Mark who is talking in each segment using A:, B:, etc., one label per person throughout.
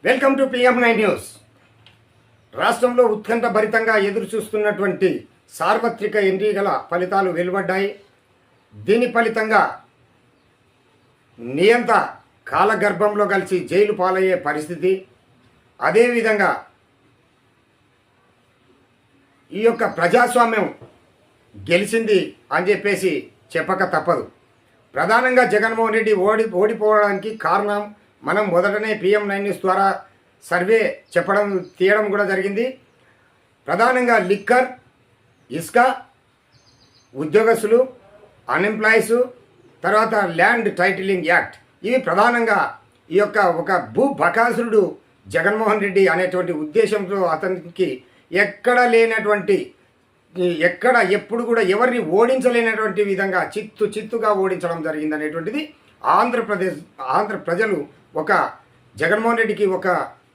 A: Welcome to PM9 news. రాష్ట్రంలో ఉత్కంఠభరితంగా ఎదురు చూస్తున్నటువంటి సార్వత్రిక ఎన్నికల ఫలితాలు వెలువడ్డాయి. దీని ఫలితంగా నియంత కాలగర్భంలో కలిసి జైలు పాలయ్యే పరిస్థితి. అదేవిధంగా ఈ యొక్క ప్రజాస్వామ్యం గెలిచింది అని చెప్పేసి చెప్పక తప్పదు. ప్రధానంగా జగన్మోహన్ రెడ్డి ఓడిపోవడానికి కారణం మనం మొదటనే PM9 న్యూస్ ద్వారా సర్వే తీయడం కూడా జరిగింది. ప్రధానంగా లిక్కర్, ఇసుక, ఉద్యోగస్తులు, అన్ఎంప్లాయీస్, తర్వాత ల్యాండ్ టైటిలింగ్ యాక్ట్, ఇవి ప్రధానంగా ఈ యొక్క ఒక భూ బకాసురుడు జగన్మోహన్ రెడ్డి అనేటువంటి ఉద్దేశంతో అతనికి ఎప్పుడు కూడా ఎవరిని ఓడించలేనటువంటి విధంగా చిత్తుగా ఓడించడం జరిగింది అనేటువంటిది ఆంధ్ర ప్రజలు ఒక జగన్మోహన్ రెడ్డికి ఒక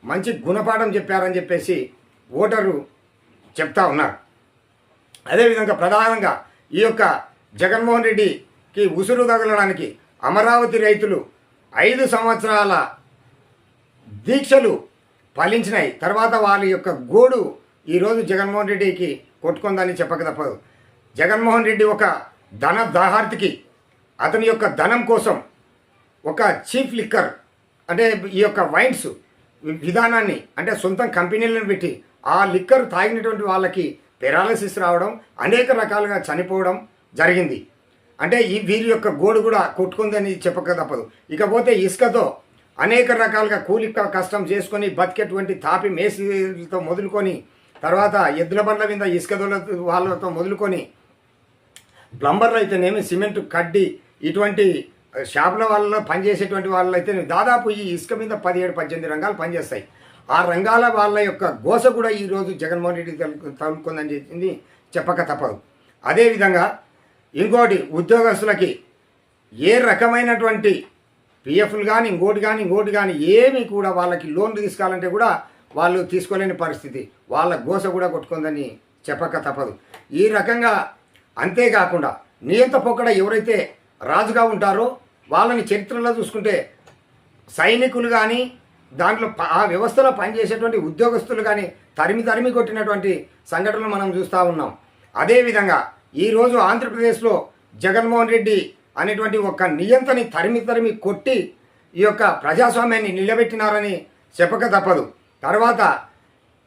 A: మంచి గుణపాఠం చెప్పారని చెప్పేసి ఓటరు చెప్తా ఉన్నారు. అదేవిధంగా ప్రధానంగా ఈ యొక్క జగన్మోహన్ రెడ్డికి ఉసురు తగలడానికి అమరావతి రైతులు 5 సంవత్సరాల దీక్షలు ఫలించినాయి. తర్వాత వాళ్ళ యొక్క గోడు ఈరోజు జగన్మోహన్ రెడ్డికి కొట్టుకుందని చెప్పక తప్పదు. జగన్మోహన్ రెడ్డి ఒక ధన దాహార్తికి అతని యొక్క ధనం కోసం ఒక చీఫ్ లిక్కర్ అంటే ఈ యొక్క వైన్స్ విధానాన్ని అంటే సొంత కంపెనీలను పెట్టి ఆ లిక్కర్ తాగినటువంటి వాళ్ళకి పెరాలసిస్ రావడం, అనేక రకాలుగా చనిపోవడం జరిగింది. అంటే వీరి యొక్క గోడు కూడా కొట్టుకుందని చెప్పక తప్పదు. ఇకపోతే ఇసుకతో అనేక రకాలుగా కూలి కష్టం చేసుకొని బతికేటువంటి తాపి మేసిలతో మొదలుకొని, తర్వాత ఎద్దుల బండ్ల మీద ఇసుక వాళ్ళతో మొదలుకొని, ప్లంబర్లు అయితేనేమి సిమెంట్ కడ్డి ఇటువంటి షాపుల వాళ్ళలో పనిచేసేటువంటి వాళ్ళు అయితే దాదాపు ఈ ఇసుక మీద 17-18 రంగాలు పనిచేస్తాయి. ఆ రంగాల వాళ్ళ యొక్క గోస కూడా ఈరోజు జగన్మోహన్ రెడ్డి తగులుకుందని చెప్పింది చెప్పక తప్పదు. అదేవిధంగా ఇంకోటి, ఉద్యోగస్తులకి ఏ రకమైనటువంటి PFలు కానీ ఇంకోటి కానీ ఏమి కూడా వాళ్ళకి లోన్లు తీసుకోవాలంటే కూడా వాళ్ళు తీసుకోలేని పరిస్థితి. వాళ్ళ గోస కూడా కొట్టుకుందని చెప్పక తప్పదు. ఈ రకంగా అంతేకాకుండా నియంత పొక్కడ ఎవరైతే రాజుగా ఉంటారో వాళ్ళని చరిత్రలో చూసుకుంటే సైనికులు కానీ దాంట్లో ఆ వ్యవస్థలో పనిచేసేటువంటి ఉద్యోగస్తులు కానీ తరిమి కొట్టినటువంటి సంఘటనలు మనం చూస్తూ ఉన్నాం. అదేవిధంగా ఈరోజు ఆంధ్రప్రదేశ్లో జగన్మోహన్ రెడ్డి అనేటువంటి ఒక నియంతని తరిమి కొట్టి ఈ యొక్క ప్రజాస్వామ్యాన్ని నిలబెట్టినారని చెప్పక తప్పదు. తర్వాత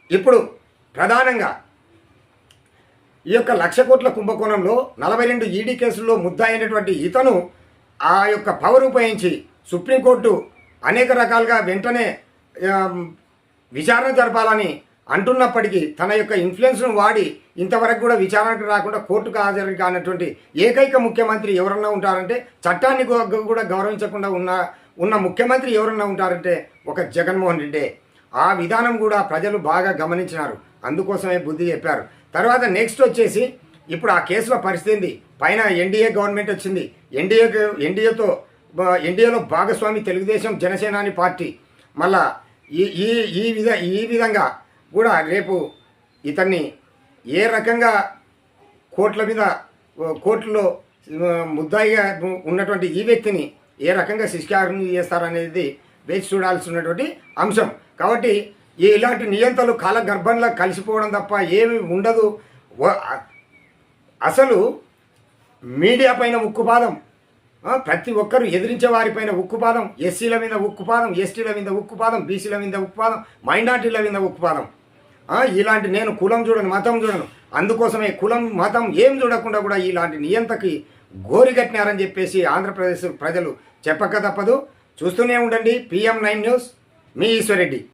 A: ఇప్పుడు ప్రధానంగా ఈ యొక్క 1,00,000 కోట్ల కుంభకోణంలో 42 ఈడీ కేసుల్లో ముద్దాయినటువంటి ఇతను ఆ యొక్క పవర్ ఉపయోగించి సుప్రీంకోర్టు అనేక రకాలుగా వెంటనే విచారణ జరపాలని అంటున్నప్పటికీ తన యొక్క ఇన్ఫ్లుయెన్స్ను వాడి ఇంతవరకు కూడా విచారణకు రాకుండా కోర్టుకు హాజరు కానటువంటి ఏకైక ముఖ్యమంత్రి ఎవరన్నా ఉంటారంటే, చట్టాన్ని కూడా గౌరవించకుండా ఉన్న ముఖ్యమంత్రి ఎవరన్నా ఉంటారంటే ఒక జగన్మోహన్ రెడ్డే. ఆ విధానం కూడా ప్రజలు బాగా గమనించినారు, అందుకోసమే బుద్ధి చెప్పారు. తర్వాత నెక్స్ట్ వచ్చేసి ఇప్పుడు ఆ కేసుల పరిస్థితి పైన ఎన్డీఏ గవర్నమెంట్ వచ్చింది. ఎన్డీఏలో భాగస్వామి తెలుగుదేశం జనసేనాని పార్టీ మళ్ళా ఈ విధంగా కూడా రేపు ఇతన్ని ఏ రకంగా కోర్టులో ముద్దాయిగా ఉన్నటువంటి ఈ వ్యక్తిని ఏ రకంగా శిక్షార్హం చేస్తారనేది వేచి చూడాల్సి ఉన్నటువంటి అంశం. కాబట్టి ఇలాంటి నియంతలు కాలగర్భంలో కలిసిపోవడం తప్ప ఏమి ఉండదు. అసలు మీడియా పైన ఉక్కుపాదం, ప్రతి ఒక్కరు ఎదిరించే వారిపైన ఉక్కుపాదం, ఎస్సీల మీద ఉక్కుపాదం, ఎస్టీల మీద ఉక్కుపాదం, బీసీల మీద ఉక్కుపాదం, మైనార్టీల మీద ఉక్కుపాదం. ఇలాంటి నేను కులం చూడను, మతం చూడను, అందుకోసమే కులం మతం ఏం చూడకుండా కూడా ఇలాంటి నియంతకి గోరిగట్టినారని చెప్పేసి ఆంధ్రప్రదేశ్ ప్రజలు చెప్పక తప్పదు. చూస్తూనే ఉండండి PM9 న్యూస్. మీ ఈశ్వరెడ్డి.